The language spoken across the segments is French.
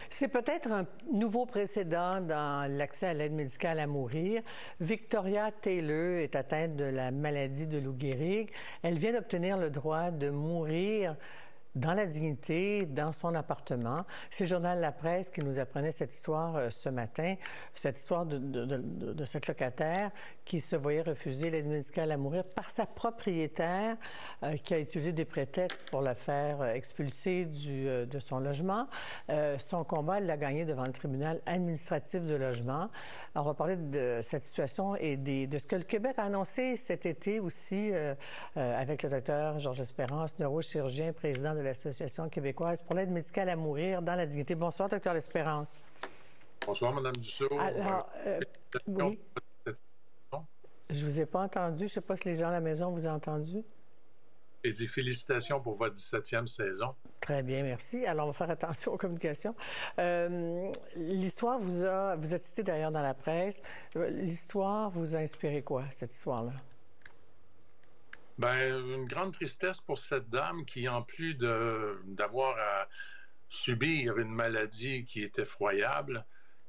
C'est peut-être un nouveau précédent dans l'accès à l'aide médicale à mourir. Victoria Taylor est atteinte de la maladie de Lou Gehrig. Elle vient d'obtenir le droit de mourir dans la dignité, dans son appartement. C'est le journal La Presse qui nous apprenait cette histoire ce matin, cette histoire de cette locataire qui se voyait refuser l'aide médicale à mourir par sa propriétaire qui a utilisé des prétextes pour la faire expulser de son logement. Son combat, elle l'a gagné devant le tribunal administratif de logement. Alors, on va parler de cette situation et de ce que le Québec a annoncé cet été aussi avec le docteur Georges Espérance, neurochirurgien, président de l'Association québécoise pour l'aide médicale à mourir dans la dignité. Bonsoir, docteur L'Espérance. Bonsoir, Mme Dussault. Alors, oui. Je vous ai pas entendu. Je ne sais pas si les gens à la maison vous ont entendu. Et dis félicitations pour votre 17e saison. Très bien, merci. Alors, on va faire attention aux communications. L'histoire vous êtes cité d'ailleurs dans la presse. L'histoire vous a inspiré quoi, cette histoire-là? Bien, une grande tristesse pour cette dame qui, en plus d'avoir à subir une maladie qui est effroyable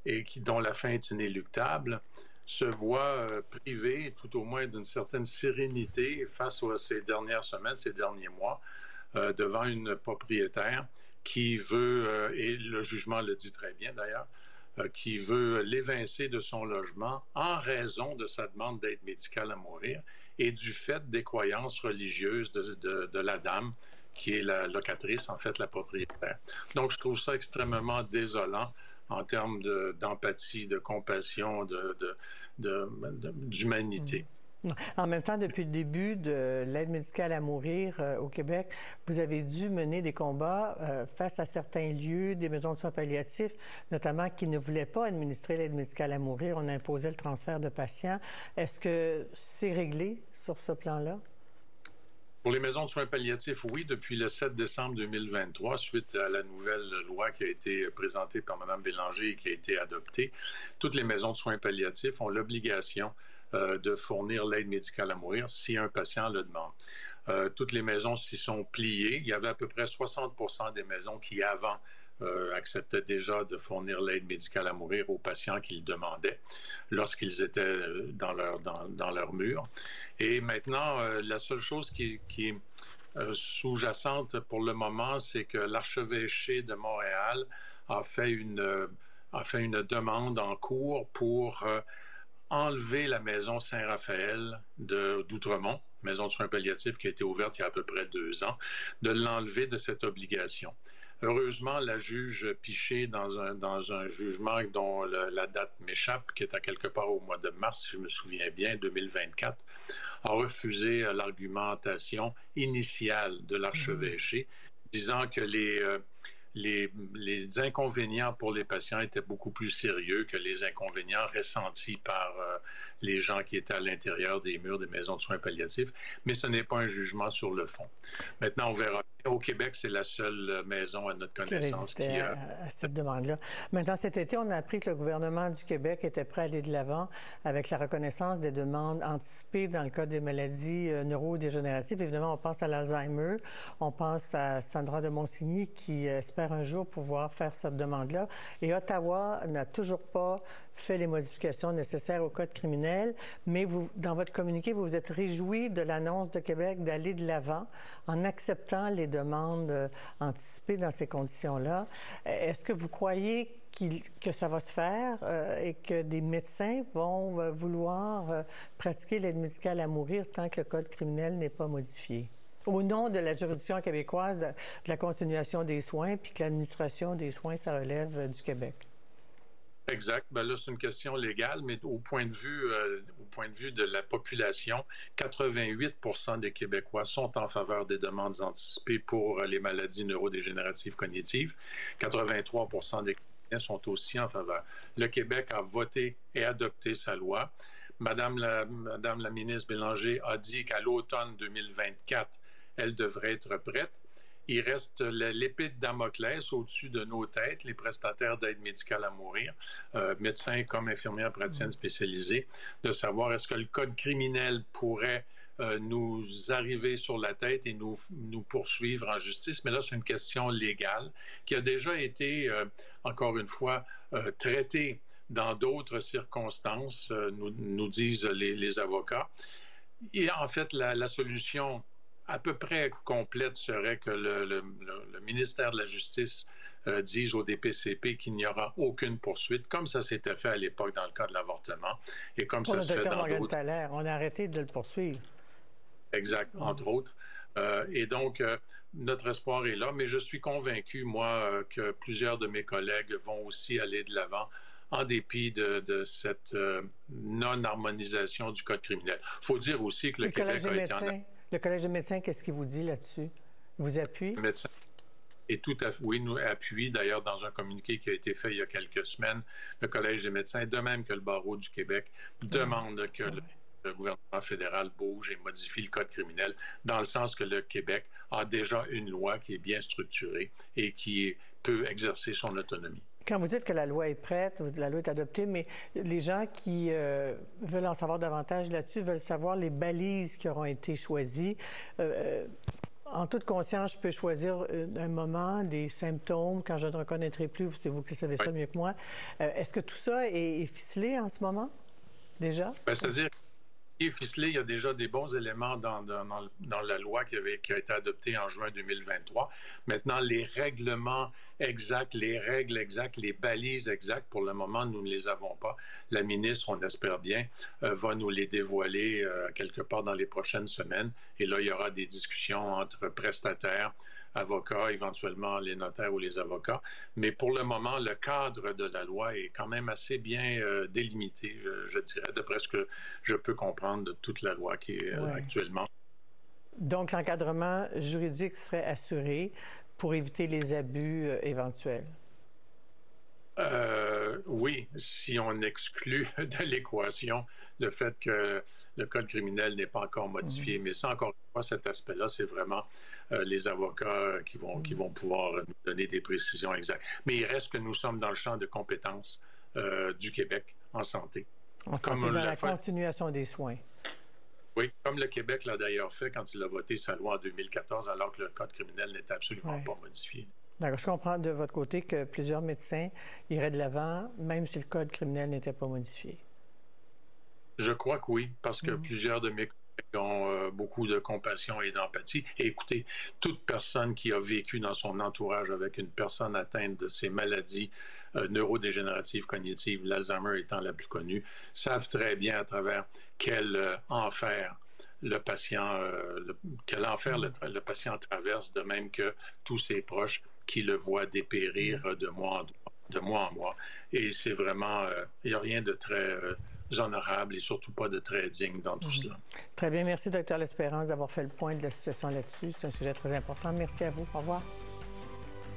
et dont la fin est inéluctable, se voit privée, tout au moins, d'une certaine sérénité face à ces dernières semaines, ces derniers mois, devant une propriétaire qui veut, et le jugement le dit très bien d'ailleurs, qui veut l'évincer de son logement en raison de sa demande d'aide médicale à mourir et du fait des croyances religieuses de la dame qui est la locatrice, en fait, la propriétaire. Donc, je trouve ça extrêmement désolant en termes d'empathie, de compassion, d'humanité. En même temps, depuis le début de l'aide médicale à mourir au Québec, vous avez dû mener des combats face à certains lieux, des maisons de soins palliatifs, notamment qui ne voulaient pas administrer l'aide médicale à mourir. On imposait le transfert de patients. Est-ce que c'est réglé sur ce plan-là? Pour les maisons de soins palliatifs, oui, depuis le 7 décembre 2023, suite à la nouvelle loi qui a été présentée par Mme Bélanger et qui a été adoptée, toutes les maisons de soins palliatifs ont l'obligation de fournir l'aide médicale à mourir si un patient le demande. Toutes les maisons s'y sont pliées. Il y avait à peu près 60% des maisons qui, avant, acceptaient déjà de fournir l'aide médicale à mourir aux patients qui le demandaient lorsqu'ils étaient dans leur mur. Et maintenant, la seule chose qui est sous-jacente pour le moment, c'est que l'archevêché de Montréal a fait une demande en cours pour enlever la maison Saint-Raphaël d'Outremont, maison de soins palliatifs qui a été ouverte il y a à peu près 2 ans, de l'enlever de cette obligation. Heureusement, la juge Piché, dans un jugement dont la date m'échappe, qui est à quelque part au mois de mars, si je me souviens bien, 2024, a refusé l'argumentation initiale de l'archevêché, disant que les inconvénients pour les patients étaient beaucoup plus sérieux que les inconvénients ressentis par les gens qui étaient à l'intérieur des murs des maisons de soins palliatifs, mais ce n'est pas un jugement sur le fond. Maintenant, on verra. Au Québec, c'est la seule maison à notre connaissance qui à cette demande-là. Maintenant, cet été, on a appris que le gouvernement du Québec était prêt à aller de l'avant avec la reconnaissance des demandes anticipées dans le cas des maladies neurodégénératives. Évidemment, on pense à l'Alzheimer, on pense à Sandra de Monsigny qui espère un jour pouvoir faire cette demande-là. Et Ottawa n'a toujours pas fait les modifications nécessaires au code criminel, mais vous, dans votre communiqué, vous vous êtes réjoui de l'annonce de Québec d'aller de l'avant en acceptant les demandes anticipées dans ces conditions-là. Est-ce que vous croyez que ça va se faire et que des médecins vont vouloir pratiquer l'aide médicale à mourir tant que le code criminel n'est pas modifié? Au nom de la juridiction québécoise, de la continuation des soins, puis que l'administration des soins, ça relève du Québec. Exact. Ben là, c'est une question légale, mais au point de vue de la population, 88% des Québécois sont en faveur des demandes anticipées pour les maladies neurodégénératives cognitives. 83% des Québécois sont aussi en faveur. Le Québec a voté et adopté sa loi. Madame la ministre Bélanger a dit qu'à l'automne 2024, elle devrait être prête. Il reste l'épée de Damoclès au-dessus de nos têtes, les prestataires d'aide médicale à mourir, médecins comme infirmières praticiennes spécialisées, de savoir est-ce que le code criminel pourrait nous arriver sur la tête et nous poursuivre en justice. Mais là, c'est une question légale qui a déjà été, encore une fois, traitée dans d'autres circonstances, nous disent les avocats. Et en fait, la solution à peu près complète serait que le ministère de la Justice dise au DPCP qu'il n'y aura aucune poursuite, comme ça s'était fait à l'époque dans le cas de l'avortement, et comme pour ça se fait dans Morgan d'autres... Thaler, on a arrêté de le poursuivre. Exact, entre autres. Et donc, notre espoir est là, mais je suis convaincu, moi, que plusieurs de mes collègues vont aussi aller de l'avant en dépit de cette non-harmonisation du Code criminel. Il faut dire aussi que le Québec a été en... Le Collège des médecins, qu'est-ce qu'il vous dit là-dessus? Il vous appuie? Le médecin est tout à fait, oui, nous appuie. D'ailleurs, dans un communiqué qui a été fait il y a quelques semaines, le Collège des médecins, de même que le Barreau du Québec, demande que le gouvernement fédéral bouge et modifie le Code criminel, dans le sens que le Québec a déjà une loi qui est bien structurée et qui peut exercer son autonomie. Quand vous dites que la loi est prête, la loi est adoptée, mais les gens qui veulent en savoir davantage là-dessus veulent savoir les balises qui auront été choisies. En toute conscience, je peux choisir un moment, des symptômes, quand je ne reconnaîtrai plus, c'est vous qui savez ça mieux que moi. Est-ce que tout ça est ficelé en ce moment, déjà? C'est-à-dire, ficelé, il y a déjà des bons éléments dans la loi qui a été adoptée en juin 2023. Maintenant, les règlements exacts, les règles exactes, les balises exactes, pour le moment, nous ne les avons pas. La ministre, on espère bien, va nous les dévoiler quelque part dans les prochaines semaines. Et là, il y aura des discussions entre prestataires, avocats, éventuellement les notaires ou les avocats. Mais pour le moment, le cadre de la loi est quand même assez bien délimité, je dirais, d'après ce que je peux comprendre de toute la loi qui est actuellement. Donc, l'encadrement juridique serait assuré pour éviter les abus éventuels? Oui, si on exclut de l'équation le fait que le Code criminel n'est pas encore modifié. Mais ça, encore une fois, cet aspect-là, c'est vraiment les avocats qui vont pouvoir nous donner des précisions exactes. Mais il reste que nous sommes dans le champ de compétences du Québec en santé. En santé, dans la continuation des soins. Oui, comme le Québec l'a d'ailleurs fait quand il a voté sa loi en 2014, alors que le Code criminel n'était absolument pas modifié. D'accord. Je comprends de votre côté que plusieurs médecins iraient de l'avant, même si le Code criminel n'était pas modifié. Je crois que oui, parce que plusieurs de mes collègues ont beaucoup de compassion et d'empathie. Et écoutez, toute personne qui a vécu dans son entourage avec une personne atteinte de ces maladies neurodégénératives cognitives, l'Alzheimer étant la plus connue, savent très bien à travers quel enfer le patient traverse, de même que tous ses proches qui le voient dépérir de mois en mois. Et c'est vraiment, il n'y a rien de très honorable et surtout pas de très digne dans tout cela. Très bien. Merci, Dr. L'Espérance, d'avoir fait le point de la situation là-dessus. C'est un sujet très important. Merci à vous. Au revoir.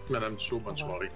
Madame Dussault, bonne soirée.